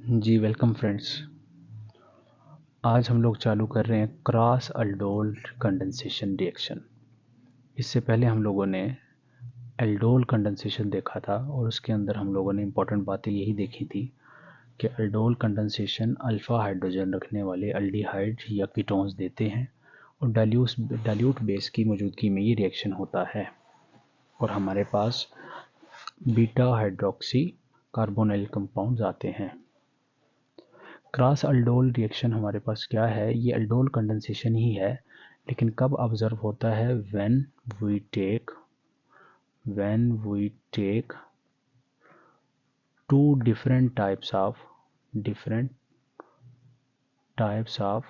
जी welcome friends. आज हम लोग चालू कर रहे हैं क्रॉस अल्डोल कंडेंसेशन रिएक्शन। इससे पहले हम लोगों ने एल्डोल कंडेंसेशन देखा था और उसके अंदर हम लोगों ने इम्पोर्टेंट बातें यही देखी थी कि एल्डोल कंडेंसेशन अल्फ़ा हाइड्रोजन रखने वाले अल्डिहाइड या कीटोन्स देते हैं और डाइल्यूट बेस की मौजूदगी में ये रिएक्शन होता है और हमारे पास बीटा हाइड्रोक्सी कार्बोनिल कंपाउंड्स आते हैं। क्रॉस अल्डोल रिएक्शन हमारे पास क्या है, ये अल्डोल कंडेंसेशन ही है, लेकिन कब ऑब्जर्व होता है? When we take two different types of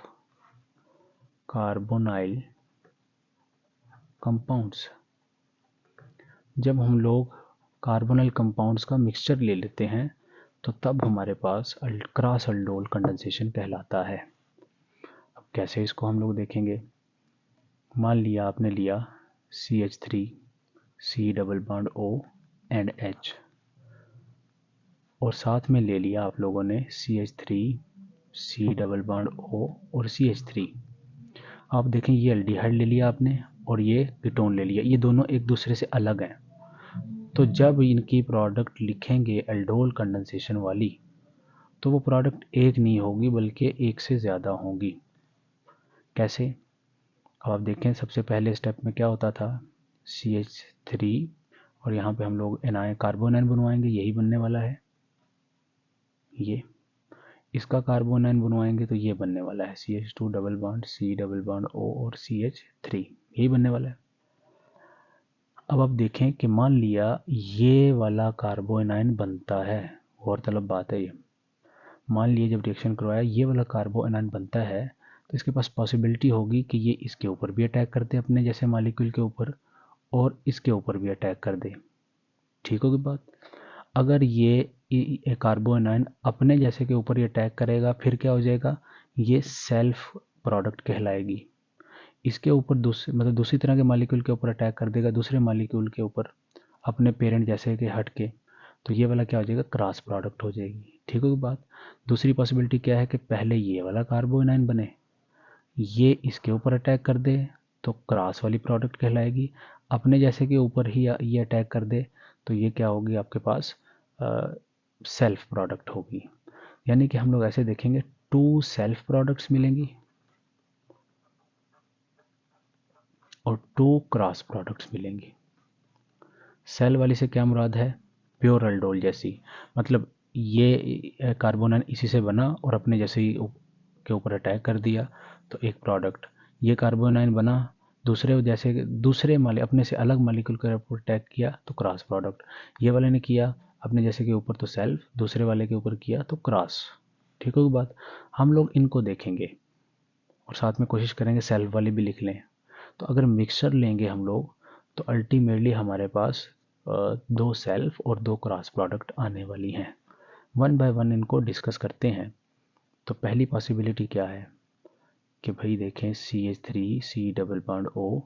carbonyl compounds. जब हम लोग कार्बोनाइल कंपाउंड्स का मिक्सचर ले लेते हैं तो तब हमारे पास क्रॉस अल्डोल कंडेंसेशन कहलाता है। अब कैसे इसको हम लोग देखेंगे। मान लिया आपने लिया CH3 C double bond O and H और साथ में ले लिया आप लोगों ने CH3 C double bond O और CH3। आप देखें ये एल्डिहाइड ले लिया आपने और ये कीटोन ले लिया, ये दोनों एक दूसरे से अलग हैं। तो जब इनकी प्रोडक्ट लिखेंगे एल्डोल कंडेंसेशन वाली तो वो प्रोडक्ट एक नहीं होगी बल्कि एक से ज़्यादा होंगी। कैसे? अब आप देखें सबसे पहले स्टेप में क्या होता था, CH3 और यहाँ पे हम लोग एनायन कार्बोनाइन बनवाएंगे, यही बनने वाला है। ये इसका कार्बोनाइन बनवाएंगे तो ये बनने वाला है CH2 double bond C double bond O और CH3, यही बनने वाला है। अब आप देखें कि मान लिया ये वाला कार्बोनाइन बनता है, गौरतलब बात है ये। मान लिए जब रिएक्शन करवाया ये वाला कार्बोनाइन बनता है तो इसके पास पॉसिबिलिटी होगी कि ये इसके ऊपर भी अटैक कर दे अपने जैसे मॉलिक्यूल के ऊपर और इसके ऊपर भी अटैक कर दे। ठीक होगी बात? अगर ये कार्बोनाइन अपने जैसे के ऊपर ये अटैक करेगा फिर क्या हो जाएगा, ये सेल्फ प्रोडक्ट कहलाएगी। इसके ऊपर दूसरी तरह के मॉलिक्यूल के ऊपर अटैक कर देगा, दूसरे मॉलिक्यूल के ऊपर अपने पेरेंट जैसे के हट के, तो ये वाला क्या हो जाएगा, क्रॉस प्रोडक्ट हो जाएगी। ठीक होगी बात? दूसरी पॉसिबिलिटी क्या है कि पहले ये वाला कार्बोनाइन बने, ये इसके ऊपर अटैक कर दे तो क्रॉस वाली प्रोडक्ट कहलाएगी। अपने जैसे के ऊपर ही ये अटैक कर दे तो ये क्या होगी आपके पास, सेल्फ प्रोडक्ट होगी। यानी कि हम लोग ऐसे देखेंगे टू सेल्फ प्रोडक्ट्स मिलेंगी और टू क्रॉस प्रोडक्ट्स मिलेंगी। सेल वाली से क्या मुराद है, प्योर अल्डोल जैसी, मतलब ये कार्बोनाइन इसी से बना और अपने जैसे ही के ऊपर अटैक कर दिया तो एक प्रोडक्ट। ये कार्बोनाइन बना दूसरे जैसे दूसरे अपने से अलग मॉलिक्यूल के ऊपर अटैक किया तो क्रॉस प्रोडक्ट। ये वाले ने किया अपने जैसे के ऊपर तो सेल्फ, दूसरे वाले के ऊपर किया तो क्रॉस। ठीक होगी बात? हम लोग इनको देखेंगे और साथ में कोशिश करेंगे सेल्फ वाली भी लिख लें। तो अगर मिक्सचर लेंगे हम लोग तो अल्टीमेटली हमारे पास दो सेल्फ और दो क्रॉस प्रोडक्ट आने वाली हैं। वन बाय वन इनको डिस्कस करते हैं। तो पहली पॉसिबिलिटी क्या है कि भाई देखें CH3 C double bond O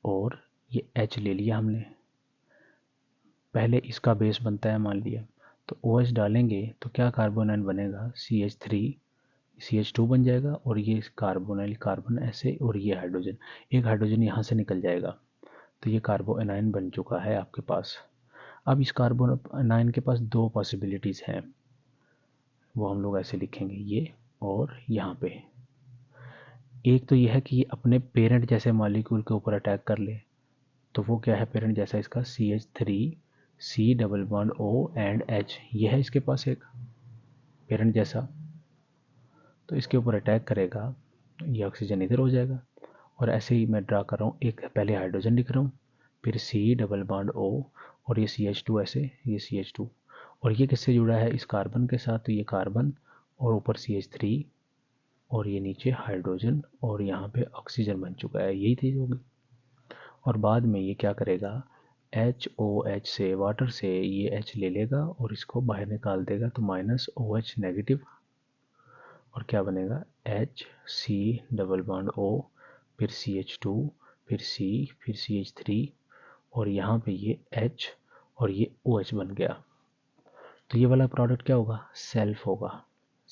और ये H ले लिया हमने, पहले इसका बेस बनता है मान लिया, तो OH डालेंगे तो क्या कार्बोनाइन बनेगा, CH3 CH2 बन जाएगा और ये कार्बोनाइल कार्बन ऐसे और ये हाइड्रोजन, एक हाइड्रोजन यहाँ से निकल जाएगा तो ये कार्बोनाइन बन चुका है आपके पास। अब इस कार्बोनाइन के पास दो पॉसिबिलिटीज़ हैं, वो हम लोग ऐसे लिखेंगे ये और यहाँ पे। एक तो यह है कि ये अपने पेरेंट जैसे मॉलिक्यूल के ऊपर अटैक कर ले, तो वो क्या है पेरेंट जैसा इसका CH3 C double bond O and H, ये है इसके पास एक पेरेंट जैसा, तो इसके ऊपर अटैक करेगा ये ऑक्सीजन इधर हो जाएगा। और ऐसे ही मैं ड्रा कर रहा हूँ, एक पहले हाइड्रोजन लिख रहा हूँ फिर C डबल बॉन्ड O और ये CH2 ऐसे, ये CH2 और ये किससे जुड़ा है, इस कार्बन के साथ, तो ये कार्बन और ऊपर CH3 और ये नीचे हाइड्रोजन और यहाँ पे ऑक्सीजन बन चुका है, यही चीज़ होगी। और बाद में ये क्या करेगा, HOH से वाटर से ये H ले लेगा और इसको बाहर निकाल देगा तो -OH नेगेटिव और क्या बनेगा HC डबल बॉन्ड O फिर CH2 फिर C फिर CH3 और यहाँ पे ये H और ये OH बन गया। तो ये वाला प्रोडक्ट क्या होगा, सेल्फ होगा।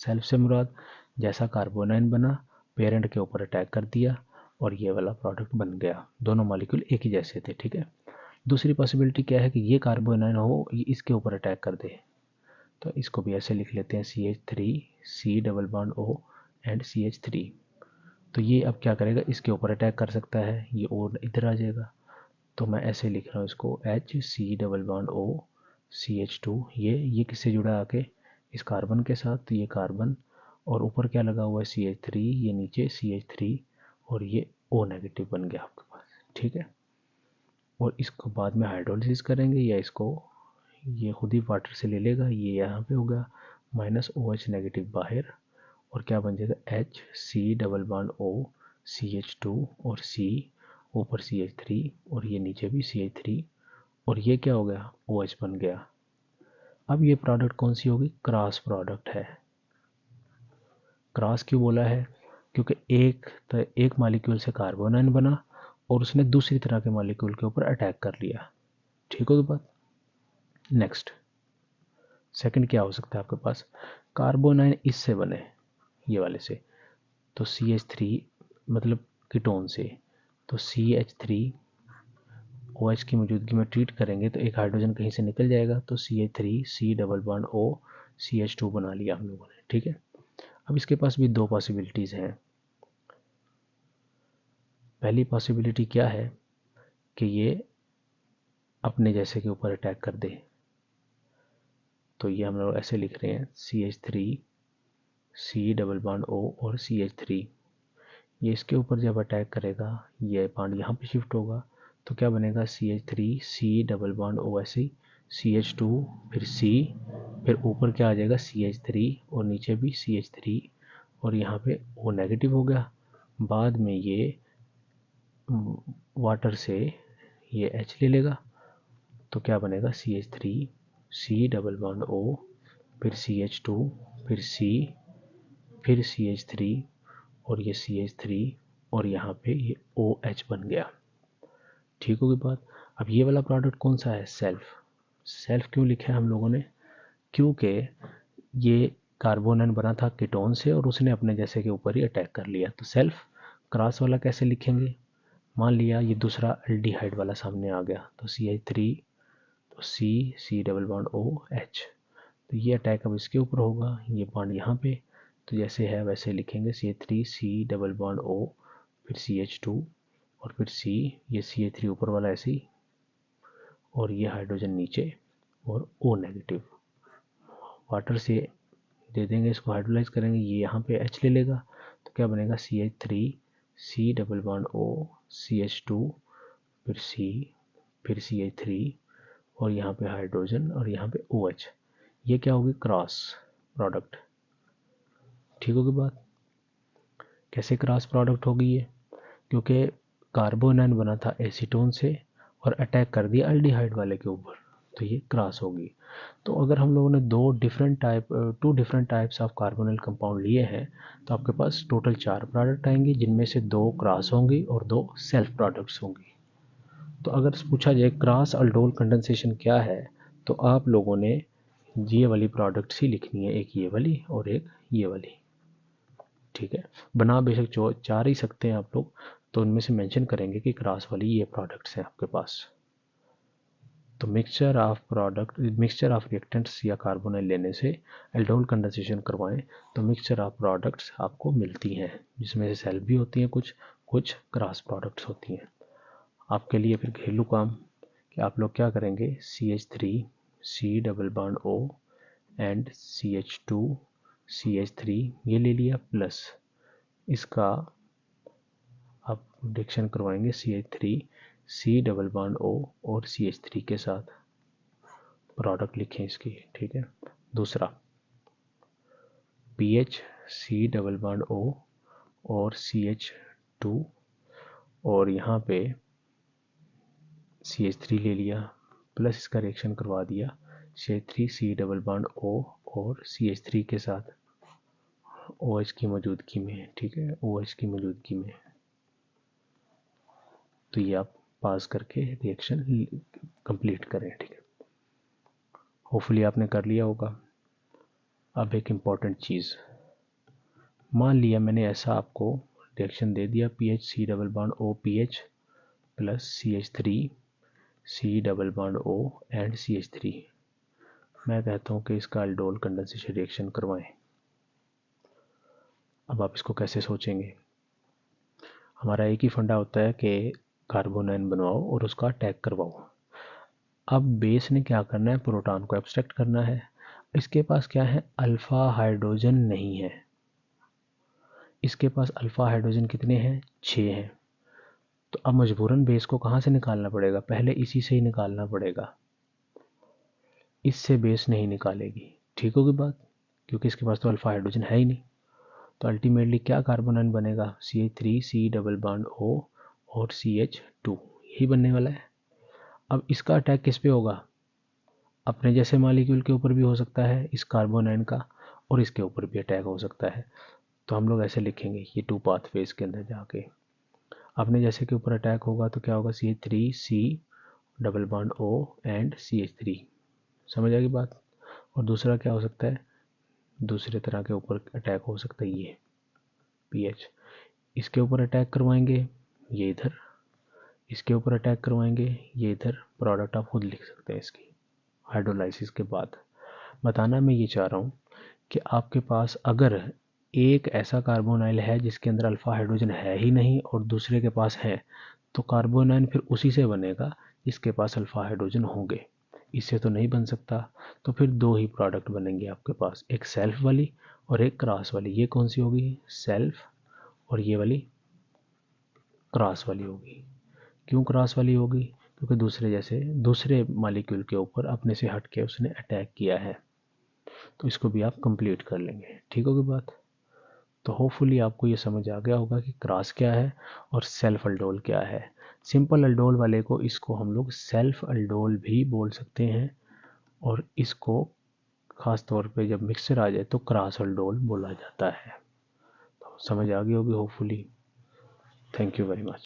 सेल्फ से मुराद जैसा कार्बोनाइन बना पेरेंट के ऊपर अटैक कर दिया और ये वाला प्रोडक्ट बन गया, दोनों मॉलिक्यूल एक ही जैसे थे, ठीक है। दूसरी पॉसिबिलिटी क्या है कि ये कार्बोनाइन हो, ये इसके ऊपर अटैक कर दे, तो इसको भी ऐसे लिख लेते हैं CH3 C double bond O and CH3। तो ये अब क्या करेगा, इसके ऊपर अटैक कर सकता है, ये और इधर आ जाएगा, तो मैं ऐसे लिख रहा हूँ इसको HC double bond O CH2। ये किससे जुड़ा आके, इस कार्बन के साथ, तो ये कार्बन और ऊपर क्या लगा हुआ है CH3, ये नीचे CH3 और ये O नेगेटिव बन गया आपके पास, ठीक है। और इसको बाद में हाइड्रोलिसिस करेंगे या इसको ये खुद ही वाटर से ले लेगा, ये यहाँ पे होगा -OH नेगेटिव बाहर और क्या बन जाएगा HC double bond O CH2 और C ऊपर CH3 और ये नीचे भी CH3 और ये क्या हो गया OH बन गया। अब ये प्रोडक्ट कौन सी होगी, क्रॉस प्रोडक्ट है। क्रॉस क्यों बोला है, क्योंकि एक मॉलिक्यूल से कार्बोनाइन बना और उसने दूसरी तरह के मॉलिक्यूल के ऊपर अटैक कर लिया, ठीक होगी बात। नेक्स्ट सेकंड क्या हो सकता है आपके पास, कार्बोनाइन इससे बने, ये वाले से, तो CH3 मतलब कीटोन से, तो CH3 OH की मौजूदगी में ट्रीट करेंगे तो एक हाइड्रोजन कहीं से निकल जाएगा, तो CH3 C double bond O CH2 बना लिया हम लोगों ने, ठीक है। अब इसके पास भी दो पॉसिबिलिटीज़ हैं। पहली पॉसिबिलिटी क्या है कि ये अपने जैसे के ऊपर अटैक कर दे, तो ये हम लोग ऐसे लिख रहे हैं CH3 C double bond O और CH3, ये इसके ऊपर जब अटैक करेगा ये बॉन्ड यहाँ पे शिफ्ट होगा, तो क्या बनेगा CH3 C double bond O ऐसे CH2 फिर C फिर ऊपर क्या आ जाएगा CH3 और नीचे भी CH3 और यहाँ पे O नेगेटिव हो गया, बाद में ये वाटर से ये H ले लेगा, तो क्या बनेगा CH3 C double bond O फिर CH2 फिर C फिर CH3 और ये CH3 और यहाँ पे ये OH बन गया, ठीक होगी बात। अब ये वाला प्रोडक्ट कौन सा है, सेल्फ क्यों लिखा है हम लोगों ने, क्योंकि ये कार्बोनाइन बना था कीटोन से और उसने अपने जैसे के ऊपर ही अटैक कर लिया, तो सेल्फ। क्रॉस वाला कैसे लिखेंगे, मान लिया ये दूसरा एल्डिहाइड वाला सामने आ गया, तो CH3 तो C डबल बॉन्ड OH, तो ये अटैक अब इसके ऊपर होगा, ये बॉन्ड यहाँ पे, तो जैसे है वैसे लिखेंगे CH3 C double bond O फिर CH2 और फिर C, ये CH3 ऊपर वाला ऐसे ही और ये हाइड्रोजन नीचे और O नेगेटिव, वाटर से दे देंगे, इसको हाइड्रोलाइज करेंगे, ये यहाँ पे H ले लेगा, तो क्या बनेगा CH3 C double bond O CH2 फिर C फिर CH3 और यहाँ पे हाइड्रोजन और यहाँ पे OH, ये क्या होगी क्रॉस प्रोडक्ट, ठीक होगी बात। कैसे क्रॉस प्रोडक्ट होगी ये, क्योंकि कार्बोनाइन बना था एसीटोन से और अटैक कर दिया एल्डिहाइड वाले के ऊपर, तो ये क्रॉस होगी। तो अगर हम लोगों ने two different types of carbonyl compound लिए हैं तो आपके पास टोटल 4 प्रोडक्ट आएंगे, जिनमें से 2 क्रॉस होंगी और 2 सेल्फ प्रोडक्ट्स होंगी। तो अगर पूछा जाए क्रॉस अल्डोल कंडेंसेशन क्या है, तो आप लोगों ने ये वाली प्रोडक्ट्स ही लिखनी है, एक ये वाली और एक ये वाली, ठीक है। बना बेशक 4 ही सकते हैं आप लोग, तो उनमें से मेंशन करेंगे कि क्रॉस वाली ये प्रोडक्ट्स हैं आपके पास। तो मिक्सचर ऑफ रिएक्टेंट्स या कार्बोनाइल लेने से एल्डोल कंडेंसेशन करवाएं तो मिक्सचर ऑफ प्रोडक्ट्स आपको मिलती हैं, जिसमें से सेल्फ भी होती हैं, कुछ क्रॉस प्रोडक्ट्स होती हैं। आपके लिए फिर घरेलू काम कि आप लोग क्या करेंगे, CH3 C double bond O and CH2 CH3 ये ले लिया, प्लस इसका आप रिएक्शन करवाएंगे CH3 C double bond O और CH3 के साथ, प्रोडक्ट लिखें इसकी, ठीक है। दूसरा PH C double bond O और CH2 और यहाँ पे CH3 ले लिया, प्लस इसका रिएक्शन करवा दिया CH3 C double bond O और CH3 के साथ OH की मौजूदगी में, ठीक है, OH की मौजूदगी में। तो ये आप पास करके रिएक्शन कंप्लीट करें, ठीक है। होपफुली आपने कर लिया होगा। अब एक इम्पॉर्टेंट चीज़, मान लिया मैंने ऐसा आपको रिएक्शन दे दिया, PH C double bond O PH plus CH3 C double bond O and CH3। मैं कहता हूँ कि इसका अल्डोल कंडेंसेशन रिएक्शन करवाएं। अब आप इसको कैसे सोचेंगे? हमारा एक ही फंडा होता है कि कार्बोनाइन बनवाओ और उसका अटैक करवाओ। अब बेस ने क्या करना है, प्रोटॉन को एब्स्ट्रैक्ट करना है। इसके पास क्या है, अल्फा हाइड्रोजन नहीं है। इसके पास अल्फा हाइड्रोजन कितने हैं, 6 हैं। तो अब मजबूरन बेस को कहाँ से निकालना पड़ेगा, पहले इसी से ही निकालना पड़ेगा। इससे बेस नहीं निकालेगी, ठीक होगी बात, क्योंकि इसके पास तो अल्फा हाइड्रोजन है ही नहीं। तो अल्टीमेटली क्या कार्बोनाइन बनेगा, CH3 C double bond O और CH2, यही बनने वाला है। अब इसका अटैक किस पे होगा, अपने जैसे मॉलिक्यूल के ऊपर भी हो सकता है इस कार्बोनाइन का, और इसके ऊपर भी अटैक हो सकता है। तो हम लोग ऐसे लिखेंगे, ये 2 पाथवेज के अंदर जाके अपने जैसे के ऊपर अटैक होगा तो क्या होगा, CH3 C double bond O and CH3। समझ आ गई बात। और दूसरा क्या हो सकता है, दूसरे तरह के ऊपर अटैक हो सकता है, ये पीएच, इसके ऊपर अटैक करवाएंगे, ये इधर, इसके ऊपर अटैक करवाएंगे, ये इधर। प्रोडक्ट आप खुद लिख सकते हैं इसकी हाइड्रोलाइसिस के बाद। बताना मैं ये चाह रहा हूँ कि आपके पास अगर एक ऐसा कार्बोनाइल है जिसके अंदर अल्फा हाइड्रोजन है ही नहीं और दूसरे के पास है, तो कार्बोनाइन फिर उसी से बनेगा जिसके पास अल्फा हाइड्रोजन होंगे, इससे तो नहीं बन सकता। तो फिर 2 ही प्रोडक्ट बनेंगे आपके पास, एक सेल्फ वाली और एक क्रॉस वाली। ये कौन सी होगी, सेल्फ, और ये वाली क्रॉस वाली होगी। क्यों क्रॉस वाली होगी, क्योंकि दूसरे जैसे दूसरे मॉलिक्यूल के ऊपर अपने से हट के उसने अटैक किया है। तो इसको भी आप कंप्लीट कर लेंगे, ठीक होगी बात। तो होपफुली आपको ये समझ आ गया होगा कि क्रॉस क्या है और सेल्फ अल्डोल क्या है। सिंपल अल्डोल वाले को इसको हम लोग सेल्फ अल्डोल भी बोल सकते हैं, और इसको खास तौर पे जब मिक्सचर आ जाए तो क्रॉस अल्डोल बोला जाता है। तो समझ आ गई होगी hopefully. Thank you very much.